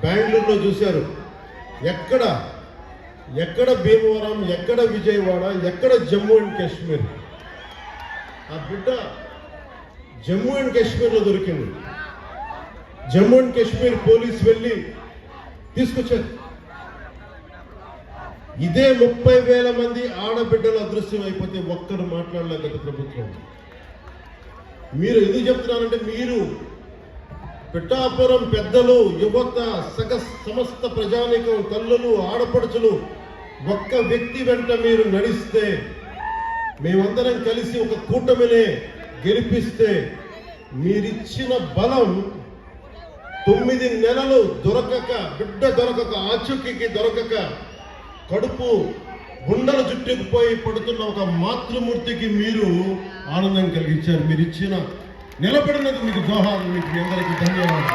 బెంగళూరులో చూశారు. ఎక్కడ ఎక్కడ భీమవరం, ఎక్కడ విజయవాడ, ఎక్కడ జమ్మూ అండ్ కాశ్మీర్. ఆ బిడ్డ జమ్మూ అండ్ కాశ్మీర్లో దొరికింది. జమ్మూ అండ్ కాశ్మీర్ పోలీసు వెళ్ళి తీసుకొచ్చారు. ఇదే 30,000 మంది ఆడబిడ్డలు అదృశ్యం అయిపోతే ఒక్కరు మాట్లాడలేదు గత ప్రభుత్వం. మీరు ఎందుకు చెప్తున్నారంటే, మీరు పిఠాపురం పెద్దలు, యువత, సమస్త ప్రజానీకం, తల్లులు, ఆడపడుచులు ఒక్క వ్యక్తి వెంట మీరు నడిస్తే, మేమందరం కలిసి ఒక కూటమినే గెలిపిస్తే, మీరిచ్చిన బలం 9 నెలలు దొరకక, బిడ్డ దొరకక, ఆచూకీకి దొరకక, కడుపు గుండెల చుట్టుకుపోయి పడుతున్న ఒక మాతృమూర్తికి మీరు ఆనందం కలిగించారు. మీరు ఇచ్చిన నిలబడినందుకు మీకు జోహార్లు, మీకు అందరికీ ధన్యవాదాలు.